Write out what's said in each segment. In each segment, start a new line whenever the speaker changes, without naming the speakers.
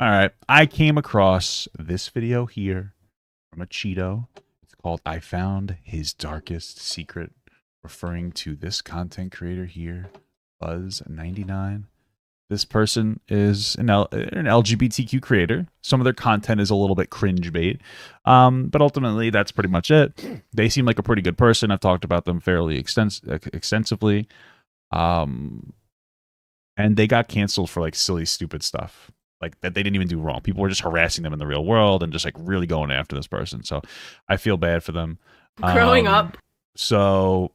All right. I came across this video here from Acheeto. It's called I Found His Darkest Secret, referring to this content creator here, Fuzzz99. This person is an LGBTQ creator. Some of their content is a little bit cringe bait, but ultimately that's pretty much it. They seem like a pretty good person. I've talked about them fairly extensively, and they got canceled for like silly, stupid stuff. Like that they didn't even do wrong. People were just harassing them in the real world and just like really going after this person. So I feel bad for them.
Growing up.
So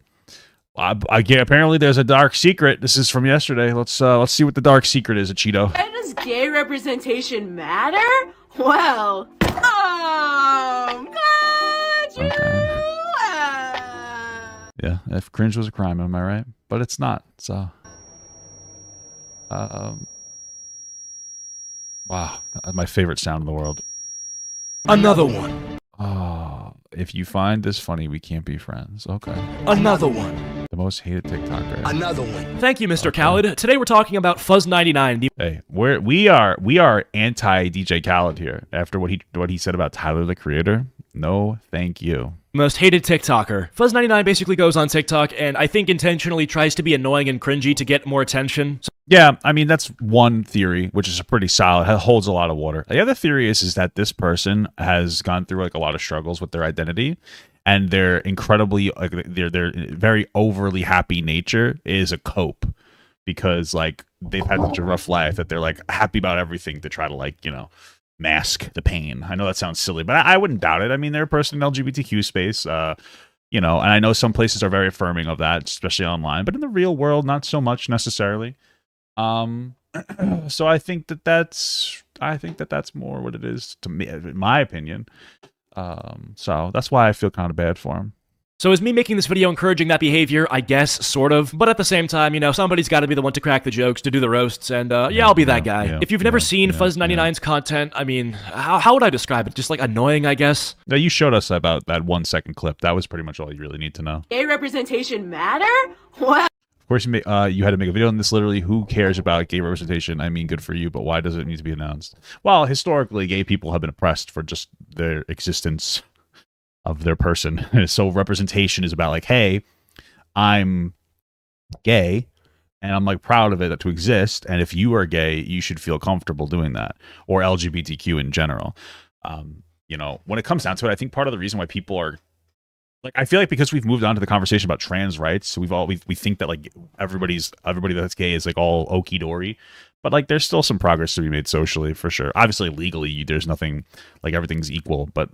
apparently there's a dark secret. This is from yesterday. Let's see what the dark secret is, Acheeto.
Why does gay representation matter? Well, God,
Okay. Yeah, if cringe was a crime, am I right? But it's not. So, wow, my favorite sound in the world.
Another one.
Oh, if you find this funny, we can't be friends. Okay.
Another one.
The most hated TikToker.
Another one. Thank you, Mr. Khaled. Today we're talking about Fuzzz99.
Hey, we are anti DJ Khaled here. After what he said about Tyler the Creator. No, thank you.
Most hated TikToker. Fuzzz99 basically goes on TikTok and I think intentionally tries to be annoying and cringy to get more attention.
Yeah, I mean, that's one theory, which is a pretty solid, holds a lot of water. The other theory is that this person has gone through like a lot of struggles with their identity, and their incredibly, like, their very overly happy nature is a cope, because like they've had such a rough life that they're like happy about everything to try to like, you know, mask the pain. I know that sounds silly, but I wouldn't doubt it. I mean, they're a person in LGBTQ space, you know, and I know some places are very affirming of that, especially online, but in the real world, not so much necessarily. So I think that's more what it is to me, in my opinion. So that's why I feel kind of bad for him.
So is me making this video encouraging that behavior? I guess, sort of. But at the same time, you know, somebody's got to be the one to crack the jokes, to do the roasts, and yeah, I'll be that guy. If you've never seen Fuzzz99's content, I mean, how would I describe it? Just like annoying, I guess?
Now, you showed us about that 1 second clip. That was pretty much all you really need to know.
Gay representation matter? What?
Of course, you had to make a video on this. Literally, who cares about gay representation? I mean, good for you, but why does it need to be announced? Well, historically, gay people have been oppressed for just their existence of their person. So representation is about like, hey, I'm gay, and I'm like proud of it to exist. And if you are gay, you should feel comfortable doing that, or LGBTQ in general. You know, when it comes down to it, I think part of the reason why people are like, I feel like because we've moved on to the conversation about trans rights, so we think that like everybody that's gay is like all okie dory, but like there's still some progress to be made socially for sure. Obviously, legally, there's nothing, like everything's equal, but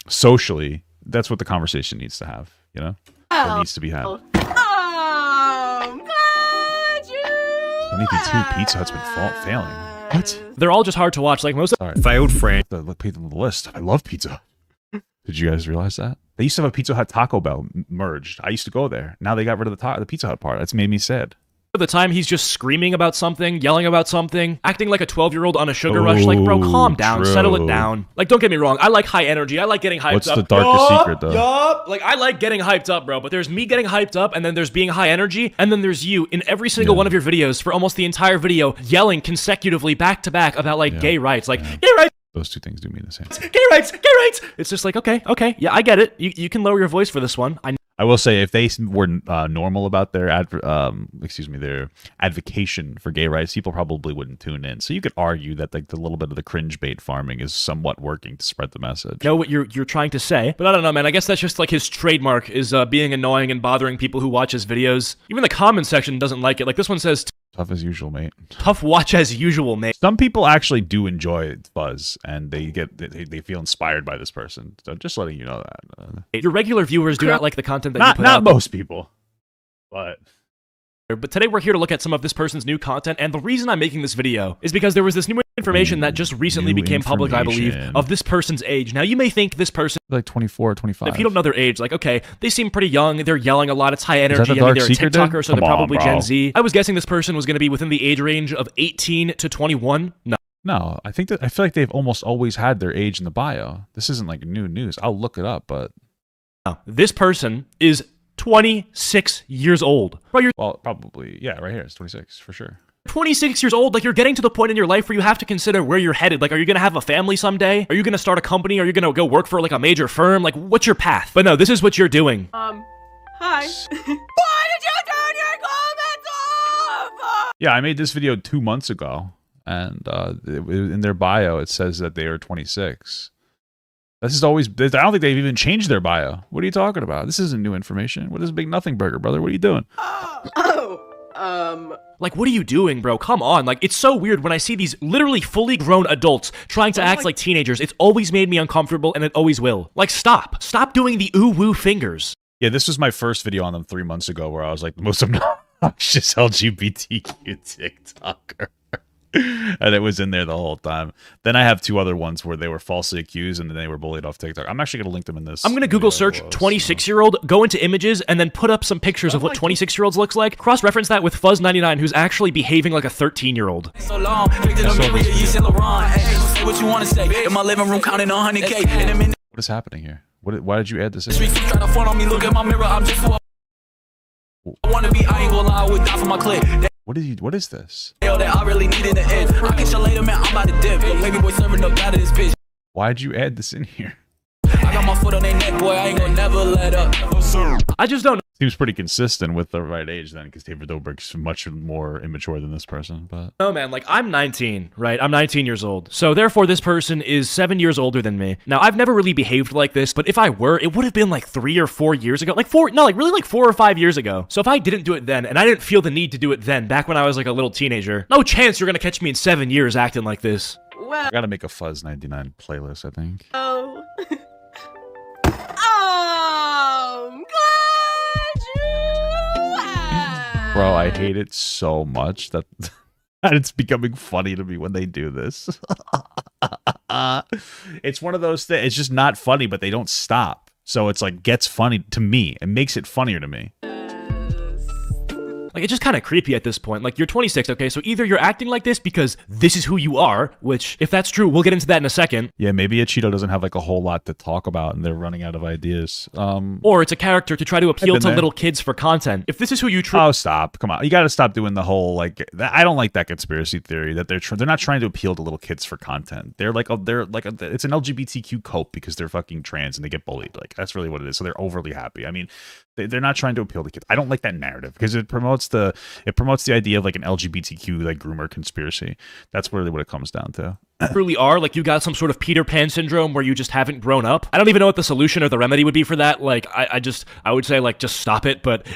socially, that's what the conversation needs to have. You know, or needs to be had. 22 Pizza Hut's been failing. What?
They're all just hard to watch. Like most
failed friend. The list. I love Pizza Hut. Did you guys realize that? They used to have a Pizza Hut Taco Bell merged. I used to go there. Now they got rid of the Pizza Hut part. That's made me sad.
of the time he's just screaming about something, yelling about something, acting like a 12-year-old on a sugar rush. Like, bro, calm down, settle it down. Like, don't get me wrong, I like high energy, I like getting hyped up.
What's the darkest secret, though?
Yup! Like, I like getting hyped up, bro, but there's me getting hyped up, and then there's being high energy, and then there's you in every single one of your videos for almost the entire video yelling consecutively back-to-back about, like, gay rights. Like, gay rights!
Those two things do mean the same.
Gay rights! Gay rights! It's just like, okay, yeah, I get it. You can lower your voice for this one.
I will say, if they were normal about their their advocation for gay rights, people probably wouldn't tune in. So you could argue that like the little bit of the cringe bait farming is somewhat working to spread the message.
Know what you're trying to say, but I don't know, man. I guess that's just like his trademark is being annoying and bothering people who watch his videos. Even the comment section doesn't like it. Like this one says,
tough as usual, mate.
Tough watch as usual, mate.
Some people actually do enjoy Fuzzz, and they feel inspired by this person. So just letting you know that.
Your regular viewers do not like the content that you put
out.
Not
most people, but
today we're here to look at some of this person's new content, and the reason I'm making this video is because there was this new information that just recently became public, I believe, of this person's age. Now, you may think this person
like 24, 25.
If you don't know their age, like, okay, they seem pretty young, they're yelling a lot, it's high energy, I mean, they're a TikToker, so they're probably Gen Z. I was guessing this person was going to be within the age range of 18 to 21.
No, I feel like they've almost always had their age in the bio. This isn't like new news. I'll look it up, but
no, this person is 26 years old. Bro,
well, probably, yeah, right here, it's 26 for sure.
26 years old, like you're getting to the point in your life where you have to consider where you're headed. Like, are you gonna have a family someday? Are you gonna start a company? Are you gonna go work for like a major firm? Like, what's your path? But no, this is what you're doing.
Hi. Why did you turn your comments off?
Yeah, I made this video 2 months ago, and in their bio it says that they are 26. This is always. I don't think they've even changed their bio. What are you talking about? This isn't new information. What is Big Nothing Burger, brother? What are you doing?
Like, what are you doing, bro? Come on. Like, it's so weird when I see these literally fully grown adults trying to act like teenagers. It's always made me uncomfortable, and it always will. Like, stop. Stop doing the ooh-woo fingers.
Yeah, this was my first video on them 3 months ago, where I was like the most obnoxious LGBTQ TikToker. And it was in there the whole time. Then I have 2 other ones where they were falsely accused and then they were bullied off TikTok. I'm actually going to link them in this.
I'm going to Google search 26-year-old, go into images, and then put up some pictures of what 26-year-olds looks like. Cross-reference that with Fuzzz99, who's actually behaving like a 13-year-old.
So long, what you want to say? In my living room counting 100K.
What is happening here? Why did you add this in?
Trying to front on me, look at my mirror. I'm just who I want to be. I ain't gonna lie, I would die for my click.
What is this?
That I really need in the end. I get you later, man. I'm about to dip. Yo, baby boy serving up out of this bitch.
Why'd you add this in here?
I got my foot on their neck, boy. I ain't gonna never let up.
I just don't know.
Seems pretty consistent with the right age then, because David Dobrik's much more immature than this person. But
no, man, like, I'm 19, right? I'm 19 years old. So therefore, this person is 7 years older than me. Now, I've never really behaved like this, but if I were, it would have been like 3 or 4 years ago. Like 4 or 5 years ago. So if I didn't do it then, and I didn't feel the need to do it then, back when I was like a little teenager, no chance you're gonna catch me in 7 years acting like this.
Well,
I gotta make a Fuzzz99 playlist, I think.
oh. I'm glad you asked.
Bro, I hate it so much that it's becoming funny to me when they do this. It's one of those things. It's just not funny, but they don't stop. So it's like gets funny to me. It makes it funnier to me.
Like, it's just kind of creepy at this point. Like, you're 26, okay? So either you're acting like this because this is who you are, which, if that's true, we'll get into that in a second.
Yeah, maybe Acheeto doesn't have like a whole lot to talk about and they're running out of ideas.
Or it's a character to try to appeal to little kids for content. If this is who you
Oh, stop. Come on. You got to stop doing the whole, like, I don't like that conspiracy theory that they're not trying to appeal to little kids for content. They're like, it's an LGBTQ cope because they're fucking trans and they get bullied. Like, that's really what it is. So they're overly happy. I mean, they're not trying to appeal to kids. I don't like that narrative because it promotes the idea of like an LGBTQ like groomer conspiracy. That's really what it comes down to.
Truly are, like, you got some sort of Peter Pan syndrome where you just haven't grown up. I don't even know what the solution or the remedy would be for that. Like, I would say, like, just stop it, but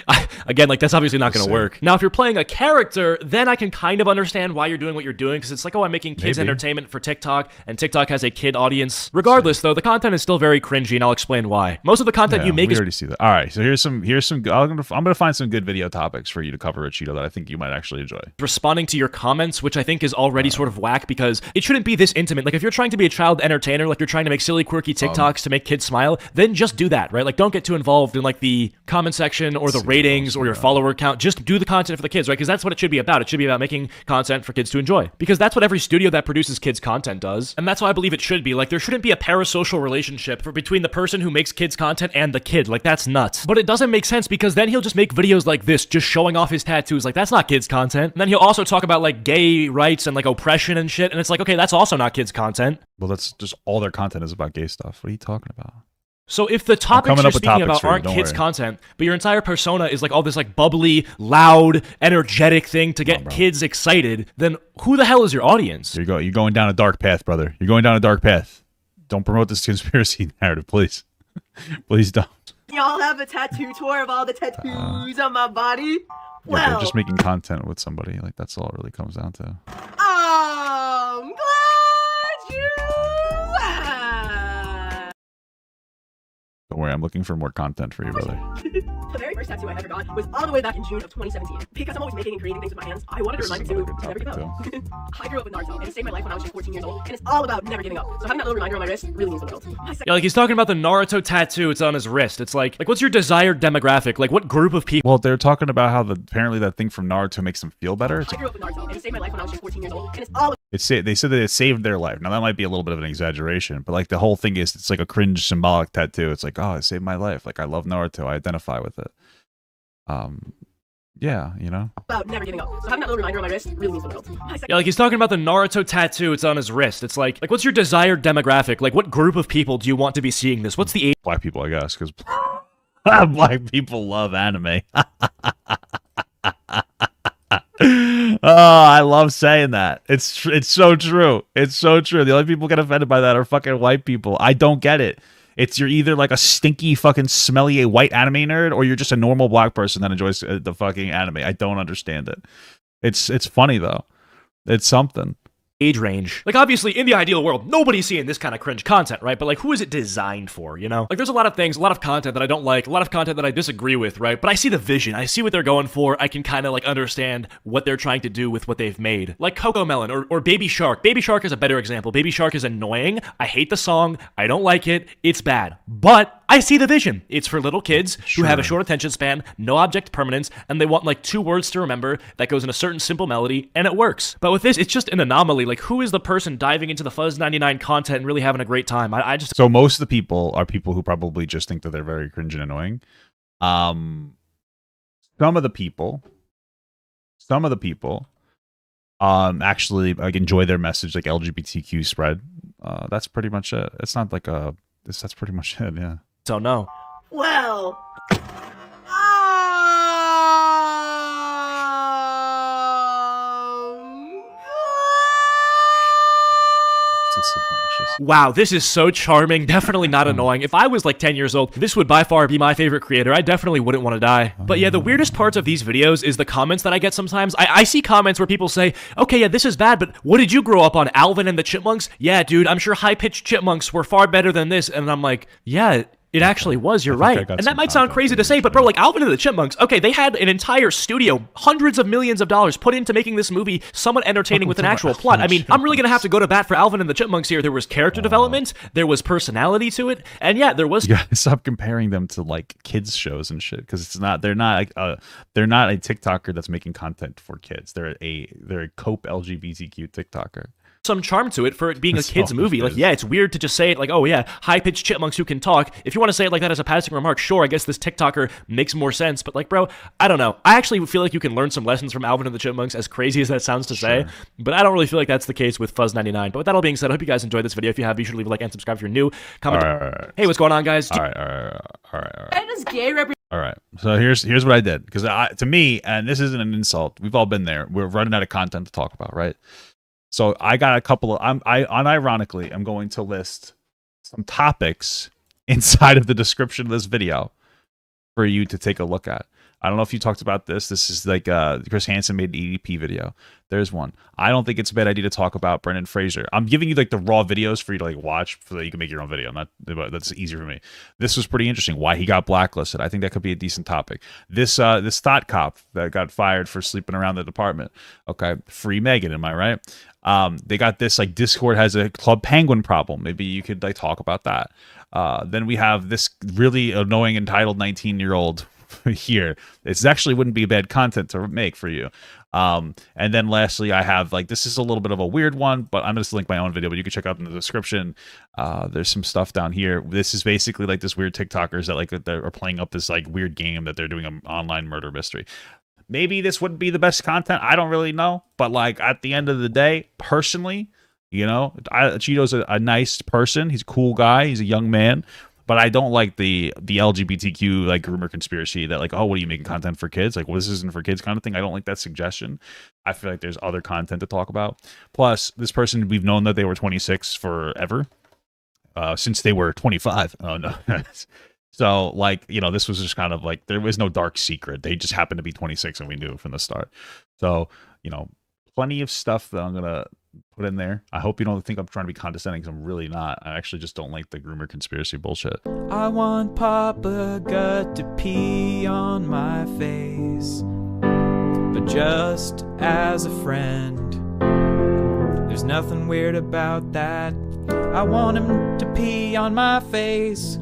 again, like, that's obviously not gonna work. Now, if you're playing a character, then I can kind of understand why you're doing what you're doing, because it's like, oh, I'm making kids entertainment for TikTok, and TikTok has a kid audience. Regardless, though, the content is still very cringy, and I'll explain why. Most of the content you make
we already see that. All right, so here's some I'm gonna find some good video topics for you to cover, Acheeto, that I think you might actually enjoy.
Responding to your comments, which I think is already sort of whack, because it shouldn't be this intimate. Like, if you're trying to be a child entertainer, like you're trying to make silly, quirky TikToks to make kids smile, then just do that, right? Like, don't get too involved in like the comment section or the ratings or your follower count. Just do the content for the kids, right? Because that's what it should be about. It should be about making content for kids to enjoy, because that's what every studio that produces kids content does. And that's why I believe it should be. Like, there shouldn't be a parasocial relationship between the person who makes kids content and the kid. Like, that's nuts. But it doesn't make sense, because then he'll just make videos like this, just showing off his tattoos. Like, that's not kids content. And then he'll also talk about like gay rights and like oppression and shit. And it's like, okay, that's also not kids content.
Well, that's just all their content is about gay stuff. What are you talking about?
So if the topics you're speaking about aren't kids content, but your entire persona is like all this like bubbly, loud, energetic thing to get kids excited, then who the hell is your audience?
There you go. You're going down a dark path, brother. You're going down a dark path. Don't promote this conspiracy narrative, please. Please don't.
Y'all have a tattoo tour of all the tattoos on my body?
Yeah, they're just making content with somebody. Like, that's all it really comes down to.
I'm glad you asked.
Don't worry, I'm looking for more content for you, brother.
The very first tattoo I ever got was all the way back in June of 2017. Because I'm always making and creating things with my hands, I wanted to remind you to never give up. I grew up with Naruto, and it saved my life when I was just 14 years old, and it's all about never giving up. So having that little reminder on my wrist really means the world.
Yeah, like, he's talking about the Naruto tattoo. It's on his wrist. It's like what's your desired demographic? Like, what group of people?
Well, they're talking about how apparently that thing from Naruto makes them feel better.
I grew up with Naruto, and it saved my life when I was just 14 years old, and it's all.
They said that it saved their life. Now, that might be a little bit of an exaggeration, but like the whole thing is, it's like a cringe symbolic tattoo. It's like, oh, it saved my life. Like, I love Naruto. I identify with it. Yeah, you know.
About never giving up. So having that little reminder on my wrist really means the world.
Yeah, like he's talking about the Naruto tattoo. It's on his wrist. It's like what's your desired demographic? Like, what group of people do you want to be seeing this? What's the age?
Black people, I guess, because black people love anime. Oh, I love saying that. It's so true. It's so true. The only people get offended by that are fucking white people. I don't get it. You're either like a stinky fucking smelly white anime nerd, or you're just a normal black person that enjoys the fucking anime. I don't understand it. It's funny though. It's something.
Age range. Like, obviously, in the ideal world, nobody's seeing this kind of cringe content, right? But, like, who is it designed for, you know? Like, there's a lot of things, a lot of content that I don't like, a lot of content that I disagree with, right? But I see the vision. I see what they're going for. I can kind of, like, understand what they're trying to do with what they've made. Like Coco Melon or Baby Shark. Baby Shark is a better example. Baby Shark is annoying. I hate the song. I don't like it. It's bad. But I see the vision. It's for little kids who have a short attention span, no object permanence, and they want, like, 2 words to remember that goes in a certain simple melody, and it works. But with this, it's just an anomaly. Like, who is the person diving into the Fuzzz99 content and really having a great time? I just...
So most of the people are people who probably just think that they're very cringe and annoying. Some of the people actually like enjoy their message, like LGBTQ spread. That's pretty much it. It's not like that's pretty much it. Yeah.
don't know.
Well.
Wow, this is so charming. Definitely not annoying. If I was like 10 years old, this would by far be my favorite creator. I definitely wouldn't want to die. But yeah, the weirdest parts of these videos is the comments that I get sometimes. I see comments where people say, okay, yeah, this is bad, but what did you grow up on? Alvin and the Chipmunks? Yeah, dude, I'm sure high-pitched chipmunks were far better than this. And I'm like, yeah, it actually was. You're right. And that might sound crazy to say, but bro, like Alvin and the Chipmunks, okay, they had an entire studio, hundreds of millions of dollars put into making this movie somewhat entertaining with an actual plot. I mean, I'm really gonna have to go to bat for Alvin and the Chipmunks here. There was character development, there was personality to it, and yeah, there was.
You gotta stop comparing them to like kids shows and shit, because it's not. They're not a TikToker that's making content for kids. They're a cope LGBTQ TikToker.
Some charm to it for it being a kid's movie. Like, yeah, it's weird to just say it like, oh yeah, high-pitched chipmunks who can talk. If you want to say it like that as a passing remark, sure, I guess this TikToker makes more sense. But like, bro, I don't know. I actually feel like you can learn some lessons from Alvin and the Chipmunks, as crazy as that sounds to say. But I don't really feel like that's the case with Fuzzz99. But with that all being said, I hope you guys enjoyed this video. If you have, be sure to leave a like and subscribe if you're new. Comment.
All right.
Hey, what's going on, guys?
All right.
And is gay
All right, so here's what I did, because to me, and this isn't an insult, we've all been there. We're running out of content to talk about, right? So I got a couple of, unironically, I'm going to list some topics inside of the description of this video for you to take a look at. I don't know if you talked about this. This is like Chris Hansen made an EDP video. There's one. I don't think it's a bad idea to talk about Brendan Fraser. I'm giving you like the raw videos for you to like watch so that you can make your own video. That's easier for me. This was pretty interesting. Why he got blacklisted. I think that could be a decent topic. This thought cop that got fired for sleeping around the department. Okay, free Megan. Am I right? They got this like Discord has a Club Penguin problem. Maybe you could like talk about that. Then we have this really annoying entitled 19-year-old here. This actually wouldn't be bad content to make for you. And then lastly, I have like, this is a little bit of a weird one, but I'm just link my own video, but you can check out in the description. There's some stuff down here. This is basically like this weird TikTokers that like that are playing up this like weird game that they're doing an online murder mystery. Maybe this wouldn't be the best content. I don't really know, but like at the end of the day, personally, you know, Cheeto's a nice person. He's a cool guy. He's a young man. But I don't like the LGBTQ like rumor conspiracy that like, oh, what are you making content for kids? Like, well, this isn't for kids kind of thing. I don't like that suggestion. I feel like there's other content to talk about. Plus, this person, we've known that they were 26 forever, since they were 25. Oh no. So like, you know, this was just kind of like, there was no dark secret. They just happened to be 26 and we knew it from the start. So, you know, plenty of stuff that I'm gonna put in there. I hope you don't think I'm trying to be condescending, because I'm really not. I actually just don't like the rumor conspiracy bullshit.
I want Papa Gut to pee on my face, but just as a friend. There's nothing weird about that. I want him to pee on my face.